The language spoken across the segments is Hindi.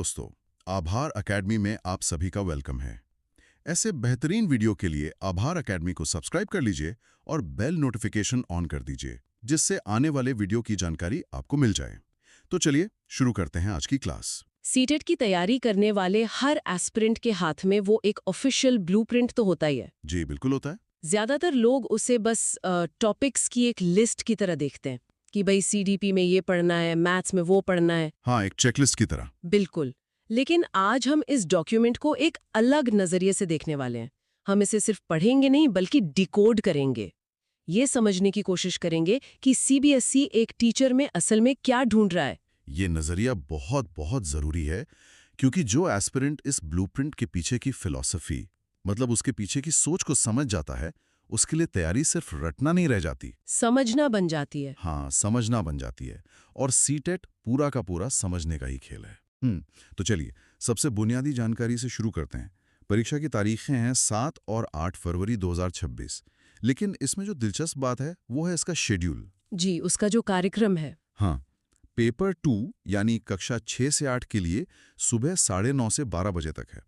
दोस्तों, आभार अकेडमी में आप सभी का वेलकम है। ऐसे बेहतरीन वीडियो के लिए आभार अकेडमी को सब्सक्राइब कर लीजिए और बेल नोटिफिकेशन ऑन कर दीजिए, जिससे आने वाले वीडियो की जानकारी आपको मिल जाए। तो चलिए शुरू करते हैं आज की क्लास। सीटेट की तैयारी करने वाले हर एस्पिरेंट के हाथ में वो एक ऑफिशियल ब्लूप्रिंट तो होता ही है। जी बिल्कुल होता है। ज्यादातर लोग उसे बस टॉपिक्स की एक लिस्ट की तरह देखते हैं कि भाई सीडीपी में ये पढ़ना है, मैथ्स में वो पढ़ना है। हाँ, एक चेकलिस्ट की तरह। बिल्कुल। लेकिन आज हम इस डॉक्यूमेंट को एक अलग नजरिए से देखने वाले हैं। हम इसे सिर्फ पढ़ेंगे नहीं बल्कि डिकोड करेंगे। ये समझने की कोशिश करेंगे कि सीबीएसई एक टीचर में असल में क्या ढूंढ रहा है। ये नजरिया बहुत बहुत जरूरी है, क्योंकि जो एस्पिरेंट इस ब्लूप्रिंट के पीछे की फिलॉसफी, मतलब उसके पीछे की सोच को समझ जाता है, उसके लिए तैयारी सिर्फ रटना नहीं रह जाती। समझना बन जाती है। हाँ, समझना बन जाती है। और सीटेट पूरा का पूरा समझने का ही खेल है। तो चलिए सबसे बुनियादी जानकारी से शुरू करते हैं। परीक्षा की तारीखें हैं 7 और 8 फरवरी 2026। लेकिन इसमें जो दिलचस्प बात है वो है इसका शेड्यूल। जी, उसका जो कार्यक्रम है। हाँ, पेपर 2 यानी कक्षा 6 से 8 के लिए सुबह 9:30 से 12 बजे तक है।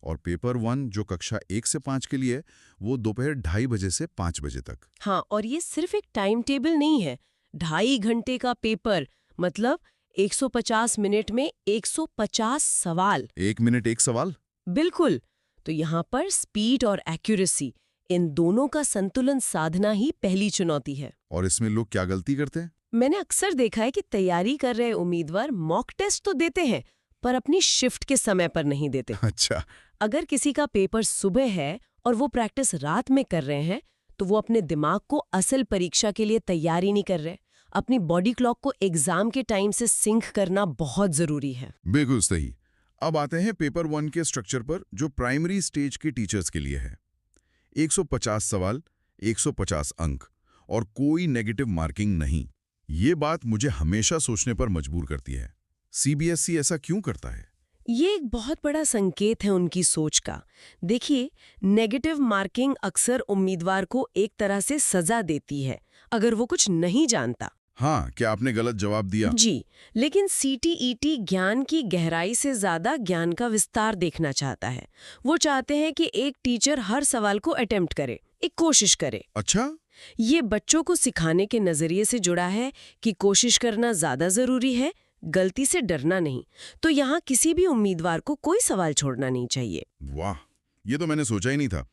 और पेपर 1 जो कक्षा 1 से 5 के लिए, वो दोपहर 2:30 बजे से 5 बजे तक। हाँ, और ये सिर्फ एक टाइम टेबल नहीं है। 2.5 घंटे का पेपर, मतलब 150 मिनट में 150 सवाल। 1 मिनट 1 सवाल। बिल्कुल। तो यहाँ पर स्पीड और एक्यूरेसी, इन दोनों का संतुलन साधना ही पहली चुनौती है। और इसमें लोग क्या गलती करते हैं? मैंने अक्सर देखा है कि तैयारी कर रहे उम्मीदवार मॉक टेस्ट तो देते हैं, पर अपनी शिफ्ट के समय पर नहीं देते। अच्छा। अगर किसी का पेपर सुबह है और वो प्रैक्टिस रात में कर रहे हैं, तो वो अपने दिमाग को असल परीक्षा के लिए तैयारी नहीं कर रहे। अपनी बॉडी क्लॉक को एग्जाम के टाइम से सिंक करना बहुत जरूरी है। बिल्कुल सही। अब आते हैं पेपर 1 के स्ट्रक्चर पर, जो प्राइमरी स्टेज के टीचर्स के लिए है। 150 सवाल, 150 अंक और कोई नेगेटिव मार्किंग नहीं। ये बात मुझे हमेशा सोचने पर मजबूर करती है। सीबीएसई ऐसा क्यों करता है? ये एक बहुत बड़ा संकेत है उनकी सोच का। देखिए, नेगेटिव मार्किंग अक्सर उम्मीदवार को एक तरह से सजा देती है अगर वो कुछ नहीं जानता। हाँ, क्या आपने गलत जवाब दिया? जी, लेकिन सीटीईटी ज्ञान की गहराई से ज्यादा ज्ञान का विस्तार देखना चाहता है। वो चाहते हैं कि एक टीचर हर सवाल को अटेम्प्ट करे, एक कोशिश करे। अच्छा। ये बच्चों को सिखाने के नजरिए से जुड़ा है कि कोशिश करना ज्यादा जरूरी है, गलती से डरना नहीं। तो यहाँ किसी भी उम्मीदवार को कोई सवाल छोड़ना नहीं चाहिए। वाह, ये तो मैंने सोचा ही नहीं था।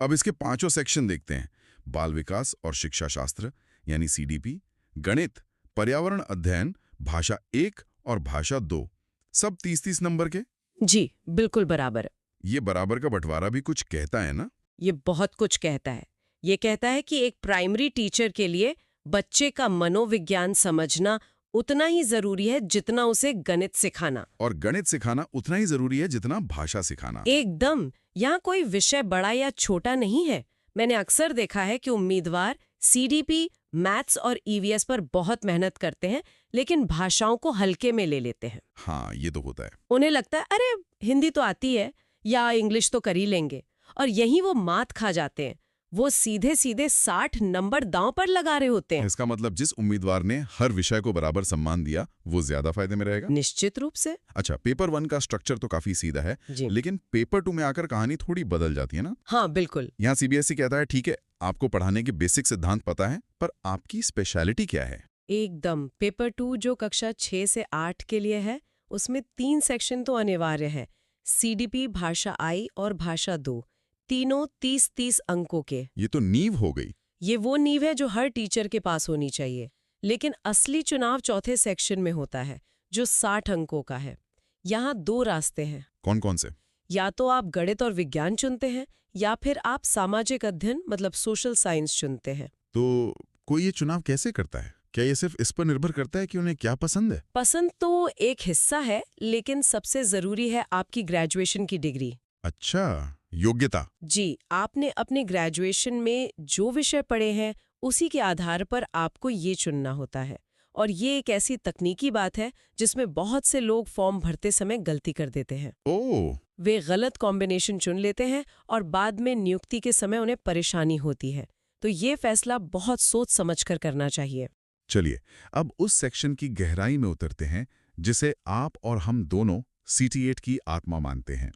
अब इसके पांचों सेक्शन देखते हैं। बाल विकास और शिक्षा शास्त्र यानी सीडीपी, गणित, पर्यावरण अध्ययन, भाषा 1 और भाषा 2, सब 30-30 नंबर के। जी, बिल्कुल बराबर। ये बराबर का बंटवारा भी कुछ कहता है ना? ये बहुत कुछ कहता है। ये कहता है कि एक प्राइमरी टीचर के लिए बच्चे का मनोविज्ञान समझना उतना ही जरूरी है जितना उसे गणित सिखाना। और गणित सिखाना उतना ही जरूरी है जितना भाषा सिखाना। एकदम। यहाँ कोई विषय बड़ा या छोटा नहीं है। मैंने अक्सर देखा है कि उम्मीदवार सीडीपी, मैथ्स और ईवीएस पर बहुत मेहनत करते हैं, लेकिन भाषाओं को हल्के में ले लेते हैं। हाँ, ये तो होता है। उन्हें लगता है अरे हिंदी तो आती है या इंग्लिश तो कर ही लेंगे, और यहीं वो मात खा जाते हैं। वो सीधे सीधे 60 नंबर दांव पर लगा रहे होते हैं। इसका मतलब जिस उम्मीदवार ने हर विषय को बराबर सम्मान दिया, वो ज्यादा फायदे में रहेगा। निश्चित रूप से। अच्छा, पेपर 1 का स्ट्रक्चर तो काफी सीधा है, जी। लेकिन पेपर 2 में आकर कहानी थोड़ी बदल जाती है ना? हाँ, बिल्कुल। यहाँ सीबीएसई कहता है ठीक है, आपको पढ़ाने के बेसिक सिद्धांत पता है, पर आपकी स्पेशलिटी क्या है? एकदम। पेपर 2 जो कक्षा 6 से 8 के लिए है, उसमें 3 सेक्शन तो अनिवार्य है। सीडीपी, भाषा आई और भाषा 2, तीनों 30-30 अंकों के। ये तो नींव हो गई। ये वो नींव है जो हर टीचर के पास होनी चाहिए। लेकिन असली चुनाव चौथे सेक्शन में होता है, जो 60 अंकों का है। यहाँ 2 रास्ते हैं। कौन कौन से? या तो आप गणित और विज्ञान चुनते हैं, या फिर आप सामाजिक अध्ययन मतलब सोशल साइंस चुनते हैं। तो कोई ये चुनाव कैसे करता है? क्या ये सिर्फ इस पर निर्भर करता है कि उन्हें क्या पसंद है? पसंद तो एक हिस्सा है, लेकिन सबसे जरूरी है आपकी ग्रेजुएशन की डिग्री। अच्छा, योग्यता। जी, आपने अपने ग्रेजुएशन में जो विषय पढ़े हैं, उसी के आधार पर आपको ये चुनना होता है। और ये एक ऐसी तकनीकी बात है जिसमें बहुत से लोग फॉर्म भरते समय गलती कर देते हैं। ओह। वे गलत कॉम्बिनेशन चुन लेते हैं और बाद में नियुक्ति के समय उन्हें परेशानी होती है। तो ये फैसला बहुत सोच समझकर करना चाहिए। चलिए अब उस सेक्शन की गहराई में उतरते हैं जिसे आप और हम दोनों CT8 की आत्मा मानते हैं।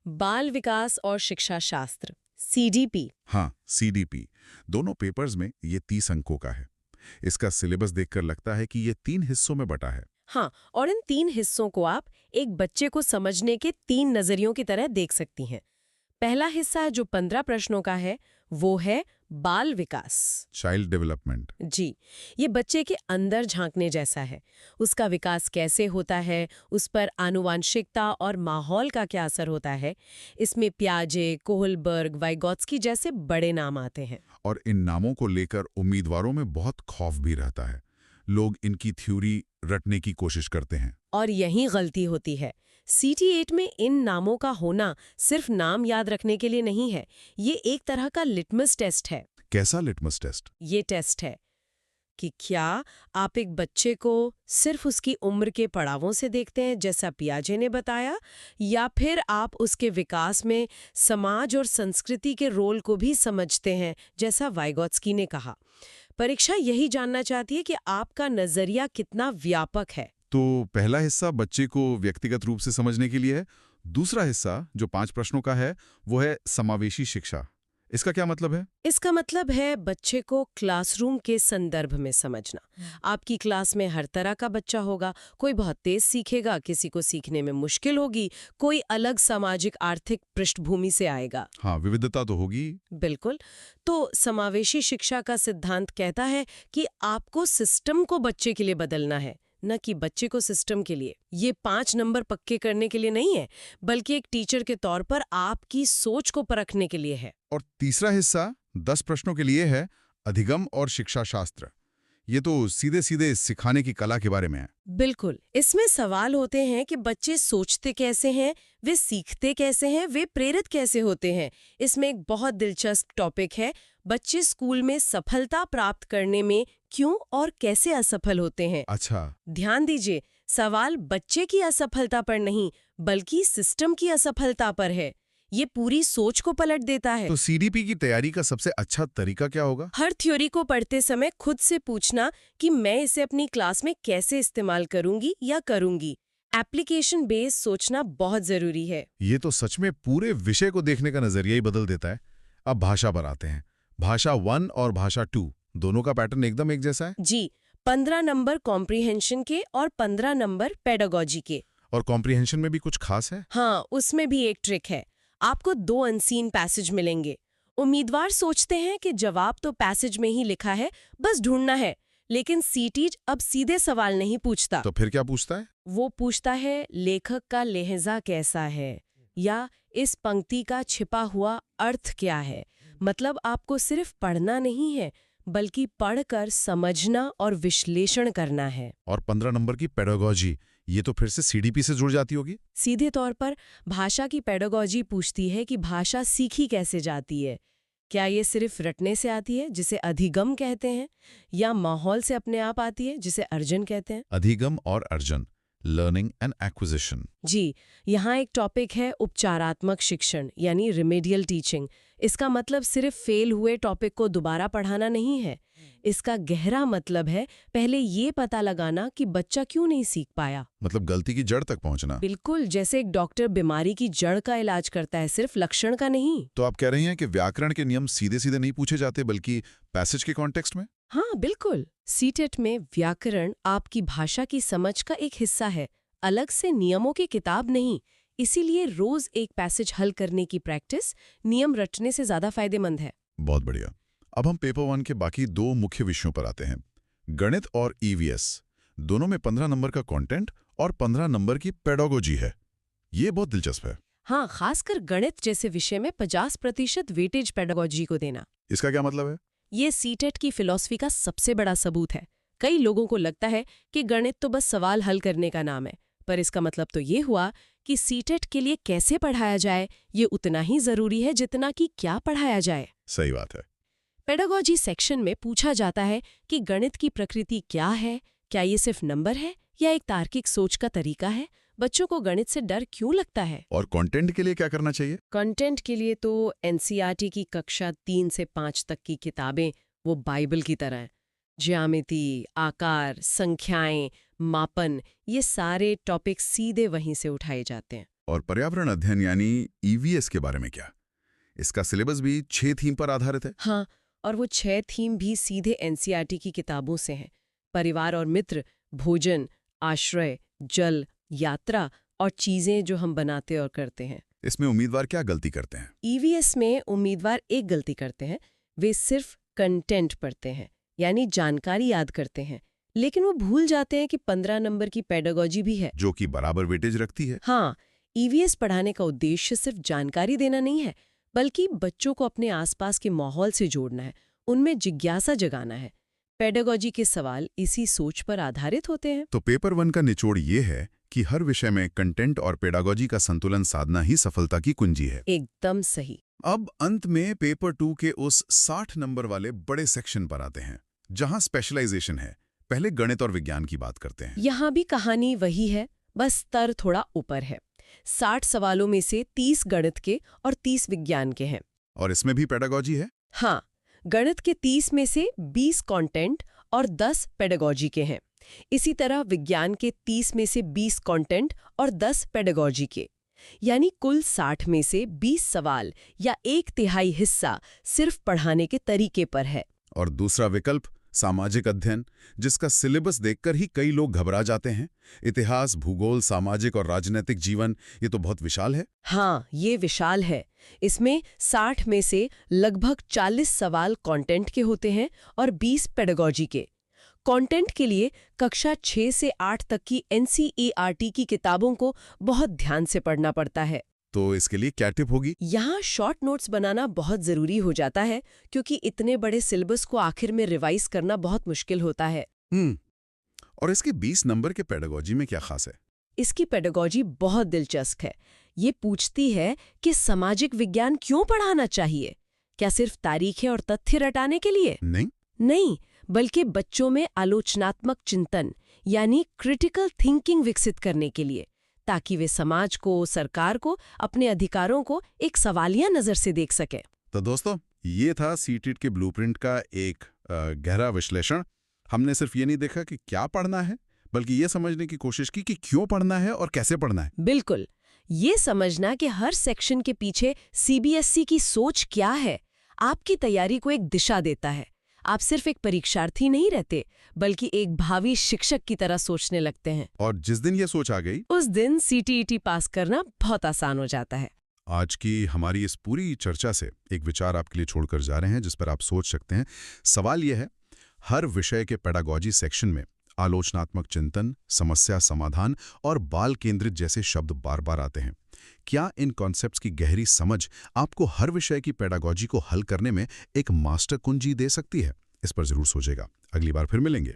बाल विकास और शिक्षा शास्त्र CDP। हाँ, CDP। दोनों पेपर्स में ये 30 अंकों का है। इसका सिलेबस देखकर लगता है कि ये 3 हिस्सों में बटा है। हाँ, और इन 3 हिस्सों को आप एक बच्चे को समझने के 3 नजरियों की तरह देख सकती हैं। पहला हिस्सा जो 15 प्रश्नों का है वो है बाल विकास। Child development. जी, ये बच्चे के अंदर झांकने जैसा है। उसका विकास कैसे होता है, उस पर आनुवांशिकता और माहौल का क्या असर होता है। इसमें प्याजे, कोहलबर्ग, वाइगॉत्स्की जैसे बड़े नाम आते हैं। और इन नामों को लेकर उम्मीदवारों में बहुत खौफ भी रहता है। लोग इनकी थ्योरी रटने की कोशिश करते हैं। और यही गलती होती है। CT8 में इन नामों का होना सिर्फ नाम याद रखने के लिए नहीं है, ये एक तरह का लिटमस टेस्ट है। कैसा लिटमस टेस्ट? ये टेस्ट है कि क्या आप एक बच्चे को सिर्फ उसकी उम्र के पड़ावों से देखते हैं, जैसा पियाजे ने बताया, या फिर आप उसके विकास में समाज और संस्कृति के रोल को भी समझते हैं, जैसा वाइगॉत्स्की ने कहा। परीक्षा यही जानना चाहती है कि आपका नजरिया कितना व्यापक है। तो पहला हिस्सा बच्चे को व्यक्तिगत रूप से समझने के लिए है। दूसरा हिस्सा जो 5 प्रश्नों का है वो है समावेशी शिक्षा। इसका क्या मतलब है? इसका मतलब है बच्चे को क्लासरूम के संदर्भ में समझना। आपकी क्लास में हर तरह का बच्चा होगा, कोई बहुत तेज सीखेगा, किसी को सीखने में मुश्किल होगी, कोई अलग सामाजिक आर्थिक पृष्ठभूमि से आएगा। हाँ, विविधता तो होगी। बिल्कुल। तो समावेशी शिक्षा का सिद्धांत कहता है कि आपको सिस्टम को बच्चे के लिए बदलना है, न कि बच्चे को सिस्टम के लिए। ये 5 नंबर पक्के करने के लिए नहीं है, बल्कि एक टीचर के तौर पर आपकी सोच को परखने के लिए है। और तीसरा हिस्सा 10 प्रश्नों के लिए है अधिगम और शिक्षा शास्त्र। ये तो सीधे सीधे सिखाने की कला के बारे में है। बिल्कुल। इसमें सवाल होते हैं कि बच्चे सोचते कैसे हैं, वे सीखते कैसे हैं, वे प्रेरित कैसे होते हैं। इसमें एक बहुत दिलचस्प टॉपिक है, बच्चे स्कूल में सफलता प्राप्त करने में क्यों और कैसे असफल होते हैं। अच्छा। ध्यान दीजिए, सवाल बच्चे की असफलता पर नहीं, बल्कि सिस्टम की असफलता पर है। ये पूरी सोच को पलट देता है। तो CDP की तैयारी का सबसे अच्छा तरीका क्या होगा? हर थ्योरी को पढ़ते समय खुद से पूछना कि मैं इसे अपनी क्लास में कैसे इस्तेमाल करूंगी या करूंगी। एप्लीकेशन बेस्ड सोचना बहुत जरूरी है। ये तो सच में पूरे विषय को देखने का नजरिया ही बदल देता है। अब भाषा पर आते हैं। भाषा 1 और भाषा 2 दोनों का पैटर्न एकदम एक जैसा है? जी, 15 नंबर कॉम्प्रिहेंशन के और 15 नंबर पेडागोजी के। और कॉम्प्रिहेंशन में भी कुछ खास है? हाँ, उसमें भी एक ट्रिक है। आपको 2 अनसीन पैसेज मिलेंगे। उम्मीदवार सोचते हैं कि जवाब तो पैसेज में ही लिखा है, बस ढूंढना है। लेकिन सीटीज अब सीधे सवाल नहीं पूछता। तो फिर क्या पूछता है? वो पूछता है लेखक का लहजा कैसा है, या इस पंक्ति का छिपा हुआ अर्थ क्या है। मतलब आपको सिर्फ पढ़ना नहीं है, बल्कि पढ़कर समझना और विश्लेषण करना है। और 15 नंबर की पेडागोजी, ये तो फिर से CDP से जुड़ जाती होगी? सीधे तौर पर भाषा की पेडागोजी पूछती है कि भाषा सीखी कैसे जाती है। क्या ये सिर्फ रटने से आती है, जिसे अधिगम कहते हैं, या माहौल से अपने आप आती है, जिसे अर्जन कहते हैं। अधिगम और अर्जन, लर्निंग एंड एक्विजिशन। जी, यहाँ एक टॉपिक है उपचारात्मक शिक्षण, यानी रिमेडियल टीचिंग। इसका मतलब सिर्फ फेल हुए टॉपिक को दोबारा पढ़ाना नहीं है। इसका गहरा मतलब है पहले ये पता लगाना कि बच्चा क्यों नहीं सीख पाया। मतलब गलती की जड़ तक पहुंचना। बिल्कुल, जैसे एक डॉक्टर बीमारी की जड़ का इलाज करता है, सिर्फ लक्षण का नहीं। तो आप कह रही हैं कि व्याकरण के नियम सीधे सीधे नहीं पूछे जाते, बल्कि पैसेज के कॉन्टेक्स्ट में? हाँ, बिल्कुल। सीटेट में व्याकरण आपकी भाषा की समझ का एक हिस्सा है, अलग से नियमों की किताब नहीं। इसीलिए रोज एक पैसेज हल करने की प्रैक्टिस नियम रटने से ज्यादा फायदेमंद है। बहुत बढ़िया। अब हम पेपर 1 के बाकी 2 मुख्य विषयों पर आते हैं। गणित और EVS दोनों में 15 नंबर का कंटेंट और 15 नंबर की पेडागोजी है। ये बहुत दिलचस्प है। हाँ, खासकर गणित जैसे विषय में 50% वेटेज पेडागोजी को देना। इसका क्या मतलब है? ये सीटेट की फिलॉसफी का सबसे बड़ा सबूत है। कई लोगों को लगता है कि गणित तो बस सवाल हल करने का नाम है, पर इसका मतलब तो ये हुआ कि सीटेट के लिए कैसे पढ़ाया जाए ये उतना ही जरूरी है जितना कि क्या पढ़ाया जाए। सही बात है। पेडागोजी सेक्शन में पूछा जाता है कि गणित की प्रकृति क्या है, क्या ये सिर्फ नंबर है या एक तार्किक सोच का तरीका है, बच्चों को गणित से डर क्यों लगता है। और कंटेंट के लिए क्या करना चाहिए? कंटेंट के लिए तो NCERT की कक्षा 3 से 5 तक की किताबें वो बाइबल की तरह हैं। ज्यामिति, आकार, संख्याएं, मापन, ये सारे टॉपिक सीधे वहीं से उठाए जाते हैं। और पर्यावरण अध्ययन यानी ईवीएस के बारे में क्या? इसका सिलेबस भी 6 थीम पर आधारित है। हाँ, और वो 6 थीम भी सीधे एनसीईआरटी की किताबों से हैं। परिवार और मित्र, भोजन, आश्रय, जल, यात्रा और चीजें जो हम बनाते और करते हैं। इसमें उम्मीदवार क्या गलती करते हैं? ईवीएस में उम्मीदवार एक गलती करते हैं, वे सिर्फ कंटेंट पढ़ते हैं, यानी जानकारी याद करते हैं, लेकिन वो भूल जाते हैं कि 15 नंबर की पेडागोजी भी है, जो कि बराबर वेटेज रखती है। हाँ, ईवीएस पढ़ाने का उद्देश्य सिर्फ जानकारी देना नहीं है, बल्कि बच्चों को अपने आसपास के माहौल से जोड़ना है, उनमें जिज्ञासा जगाना है। पेडागोजी के सवाल इसी सोच पर आधारित होते हैं। तो पेपर 1 का निचोड़ ये है कि हर विषय में कंटेंट और पेडागोजी का संतुलन साधना ही सफलता की कुंजी है। एकदम सही। अब अंत में पेपर 2 के उस 60 नंबर वाले बड़े सेक्शन पर आते हैं, जहां स्पेशलाइजेशन है। पहले गणित और विज्ञान की बात करते हैं। यहाँ भी कहानी वही है, बस स्तर थोड़ा ऊपर है। 60 सवालों में से 30 गणित के और 30 विज्ञान के हैं। और इसमें भी पेडागोजी है? हाँ, गणित के 30 में से 20 कंटेंट और 10 पेडागोजी के हैं। इसी तरह विज्ञान के 30 में से 20 कंटेंट और 10 पेडागोजी के, यानी कुल 60 में से 20 सवाल या 1/3 हिस्सा सिर्फ पढ़ाने के तरीके पर है। और दूसरा विकल्प सामाजिक अध्ययन, जिसका सिलेबस देखकर ही कई लोग घबरा जाते हैं। इतिहास, भूगोल, सामाजिक और राजनीतिक जीवन, ये तो बहुत विशाल है। हाँ, ये विशाल है। इसमें 60 में से लगभग 40 सवाल कंटेंट के होते हैं और 20 पेडागोजी के। कंटेंट के लिए कक्षा 6 से 8 तक की एनसीईआरटी की किताबों को बहुत ध्यान से पढ़ना पड़ता है। तो इसके लिए क्या टिप होगी? यहाँ शॉर्ट नोट्स बनाना बहुत जरूरी हो जाता है, क्योंकि इतने बड़े सिलेबस को आखिर में रिवाइज करना बहुत मुश्किल होता है। और इसके 20 नंबर के पेडागोजी में क्या खास है? इसकी पेडागोजी बहुत दिलचस्प है। ये पूछती है कि सामाजिक विज्ञान क्यों पढ़ाना चाहिए? क्या सिर्फ तारीखें और तथ्य रटाने के लिए? नहीं, बल्कि बच्चों में आलोचनात्मक चिंतन यानी क्रिटिकल थिंकिंग विकसित करने के लिए, ताकि वे समाज को, सरकार को, अपने अधिकारों को एक सवालिया नजर से देख सके। तो दोस्तों, ये था सीटीईटी के ब्लूप्रिंट का एक गहरा विश्लेषण। हमने सिर्फ ये नहीं देखा कि क्या पढ़ना है, बल्कि ये समझने की कोशिश की कि क्यों पढ़ना है और कैसे पढ़ना है। बिल्कुल, ये समझना कि हर सेक्शन के पीछे सीबीएसई की सोच क्या है, आपकी तैयारी को एक दिशा देता है। आप सिर्फ एक परीक्षार्थी नहीं रहते, बल्कि एक भावी शिक्षक की तरह सोचने लगते हैं। और जिस दिन ये सोच आ गई, उस दिन सीटीईटी पास करना बहुत आसान हो जाता है। आज की हमारी इस पूरी चर्चा से एक विचार आपके लिए छोड़कर जा रहे हैं, जिस पर आप सोच सकते हैं। सवाल यह है, हर विषय के पेडागोजी सेक्शन में आलोचनात्मक चिंतन, समस्या समाधान और बाल केंद्रित जैसे शब्द बार बार आते हैं। क्या इन कॉन्सेप्ट्स की गहरी समझ आपको हर विषय की पेडागोजी को हल करने में एक मास्टर कुंजी दे सकती है? इस पर जरूर सोचेगा। अगली बार फिर मिलेंगे।